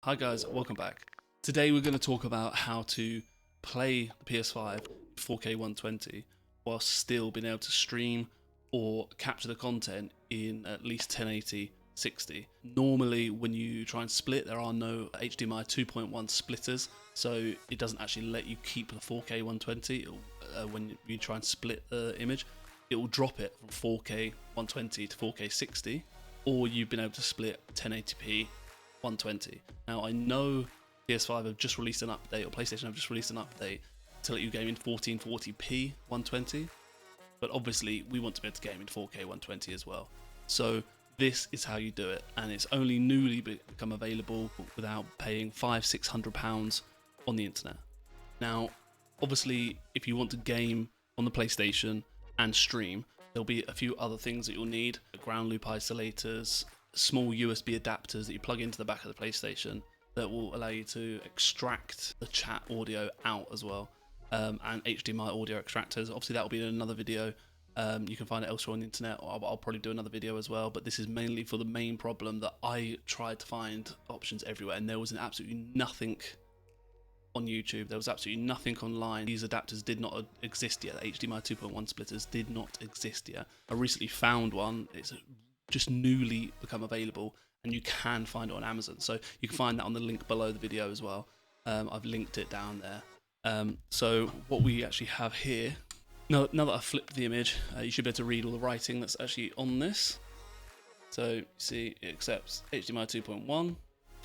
Hi guys, welcome back. Today we're going to talk about how to play the PS5 4K 120 while still being able to stream or capture the content in at least 1080 60. Normally when you try and split, there are no HDMI 2.1 splitters, so it doesn't actually let you keep the 4K 120. When you try and split the image, it will drop it from 4K 120 to 4K 60, or you've been able to split 1080p 120. Now I know PS5 have just released an update, or PlayStation have just released an update to let you game in 1440p 120, but obviously we want to be able to game in 4K 120 as well. So this is how you do it, and it's only newly become available without paying £500-600 on the internet. Now obviously if you want to game on the PlayStation and stream, there'll be a few other things that you'll need: ground loop isolators, small USB adapters that you plug into the back of the PlayStation that will allow you to extract the chat audio out as well, and HDMI audio extractors. Obviously that will be in another video. You can find it elsewhere on the internet, or I'll probably do another video as well, but this is mainly for the main problem that I tried to find options everywhere and there was absolutely nothing on YouTube. There was absolutely nothing online. These adapters did not exist yet. The HDMI 2.1 splitters did not exist yet. I recently found one. It's just newly become available, and you can find it on Amazon, so you can find that on the link below the video as well. I've linked it down there. So what we actually have here, now that I've flipped the image, you should be able to read all the writing that's actually on this. So you see it accepts HDMI 2.1, 4K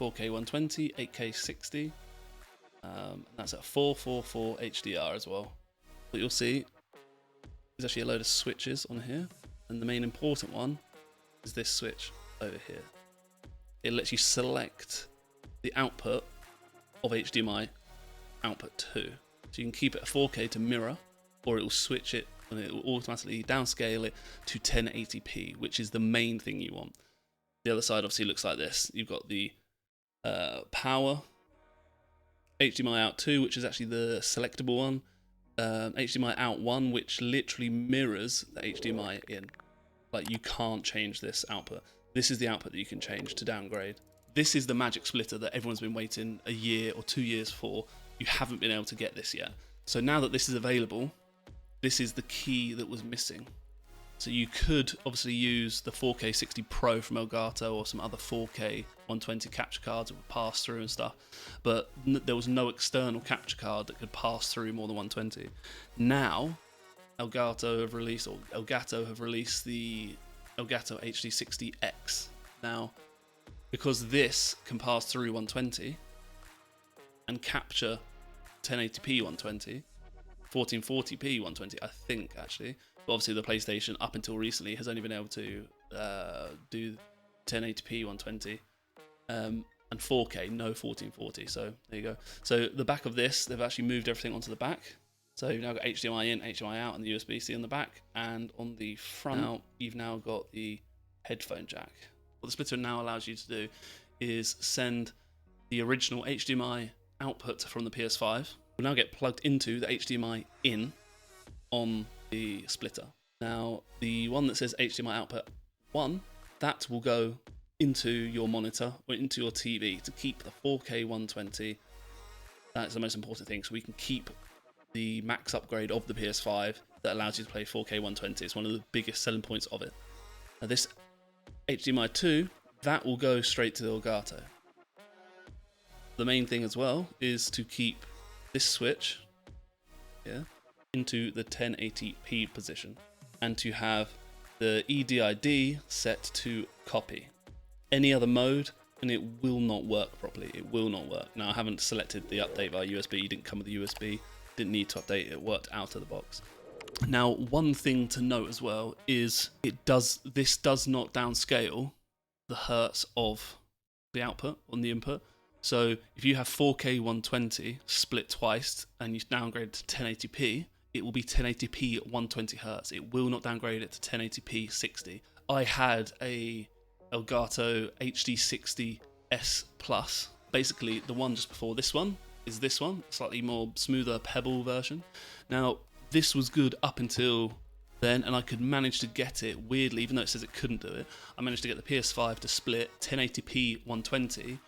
120, 8K 60, and that's at 444 HDR as well. What you'll see is actually a load of switches on here, and the main important one is this switch over here. It lets you select the output of HDMI output 2. So you can keep it at 4K to mirror, or it will switch it and it will automatically downscale it to 1080p, which is the main thing you want. The other side obviously looks like this. You've got the power, HDMI out 2, which is actually the selectable one, HDMI out 1, which literally mirrors the HDMI in. Like, you can't change this output. This is the output that you can change to downgrade. This is the magic splitter that everyone's been waiting a year or 2 years for. You haven't been able to get this yet. So now that this is available, this is the key that was missing. So you could obviously use the 4K 60 Pro from Elgato or some other 4K 120 capture cards that would pass through and stuff, but there was no external capture card that could pass through more than 120. Now Elgato have released the Elgato HD60x. Now, because this can pass through 120 and capture 1080p 120, 1440p 120, I think actually, but obviously the PlayStation up until recently has only been able to do 1080p 120 and 4K, no 1440. So there you go. So the back of this, they've actually moved everything onto the back. So you've now got HDMI in, HDMI out, and the USB-C on the back, and on the front you've now got the headphone jack. What the splitter now allows you to do is send the original HDMI output from the PS5 will now get plugged into the HDMI in on the splitter. Now the one that says HDMI output 1, that will go into your monitor or into your TV to keep the 4K 120. That's the most important thing, so we can keep the max upgrade of the PS5 that allows you to play 4K 120. It's one of the biggest selling points of it. Now this HDMI 2, that will go straight to the Elgato. The main thing as well is to keep this switch here into the 1080p position, and to have the EDID set to copy. Any other mode and it will not work properly. It will not work. Now I haven't selected the update via USB. It didn't come with the USB. Didn't need to update, it worked out of the box. Now one thing to note as well is this does not downscale the hertz of the output on the input. So if you have 4K 120 split twice and you downgrade it to 1080p, it will be 1080p 120 hertz. It will not downgrade it to 1080p 60. I had a Elgato HD60s Plus, basically the one just before this one is this one, slightly more smoother pebble version. Now this was good up until then, and I could manage to get it, weirdly, even though it says it couldn't do it, I managed to get the PS5 to split 1080p 120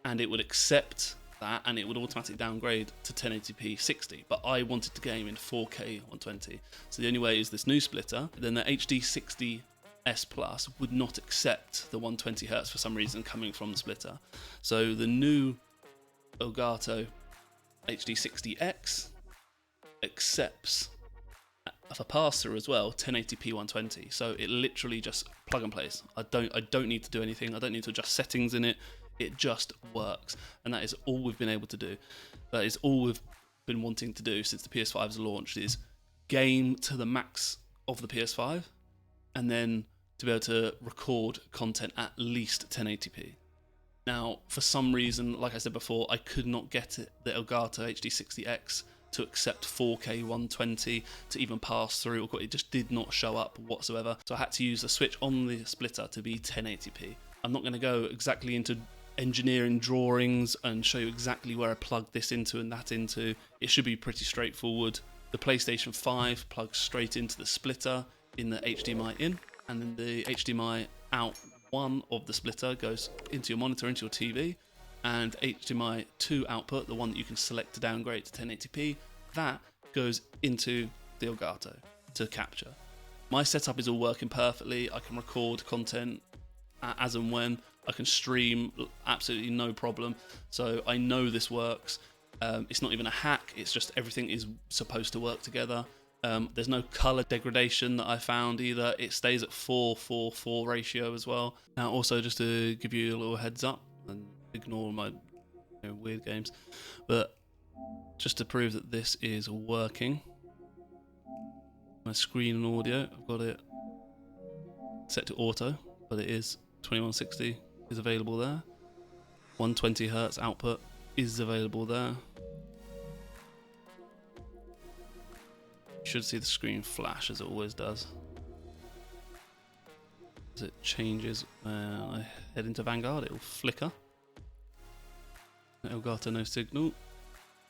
and it would accept that, and it would automatically downgrade to 1080p 60. But I wanted to game in 4K 120, so the only way is this new splitter. Then the HD60x Plus would not accept the 120Hz for some reason coming from the splitter. So the new Elgato HD60x accepts for pass-through as well 1080p 120. So it literally just plug and plays. I don't need to do anything. I don't need to adjust settings in it. It just works, and that is all we've been able to do. That is all we've been wanting to do since the PS5's launched, is game to the max of the PS5, and then to be able to record content at least 1080p. Now, for some reason, like I said before, I could not get the Elgato HD60x to accept 4K 120 to even pass through. It just did not show up whatsoever. So I had to use the switch on the splitter to be 1080p. I'm not going to go exactly into engineering drawings and show you exactly where I plug this into and that into. It should be pretty straightforward. The PlayStation 5 plugs straight into the splitter in the HDMI in, and then the HDMI out one of the splitter goes into your monitor, into your TV, and HDMI 2 output, the one that you can select to downgrade to 1080p, that goes into the Elgato to capture. My setup is all working perfectly. I can record content as and when. I can stream absolutely no problem. So I know this works. It's not even a hack. It's just everything is supposed to work together. There's no color degradation that I found either. It stays at 4:4:4 ratio as well. Now, also just to give you a little heads up, and ignore my weird games, but just to prove that this is working, my screen and audio, I've got it set to auto, but it is 2160 is available there. 120Hz output is available there. You should see the screen flash as it always does. As it changes when I head into Vanguard, it will flicker. Elgato no signal.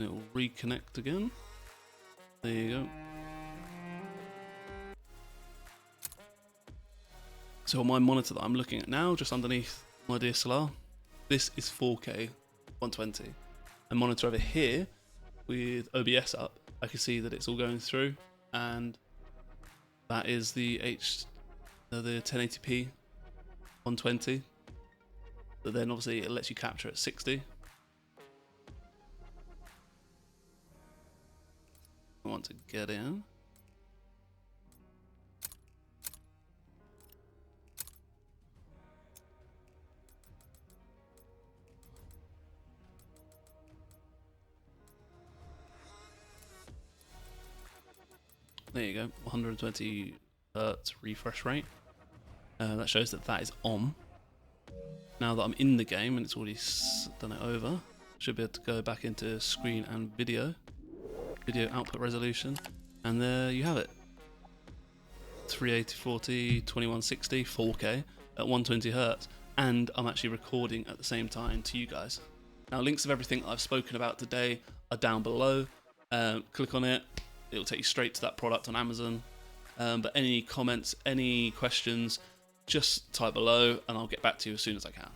It will reconnect again. There you go. So on my monitor that I'm looking at now, just underneath my DSLR, this is 4K 120. And monitor over here with OBS up, I can see that it's all going through, and that is the 1080p 120. But then obviously it lets you capture at 60. I want to get in. There you go, 120 Hz refresh rate. That shows that that is on. Now that I'm in the game and it's already done it over, I should be able to go back into screen and video output resolution, and there you have it. 380/40, 2160, 4K at 120 Hz, and I'm actually recording at the same time to you guys. Now, links of everything I've spoken about today are down below. Click on it. It'll take you straight to that product on Amazon. But any comments, any questions, just type below and I'll get back to you as soon as I can.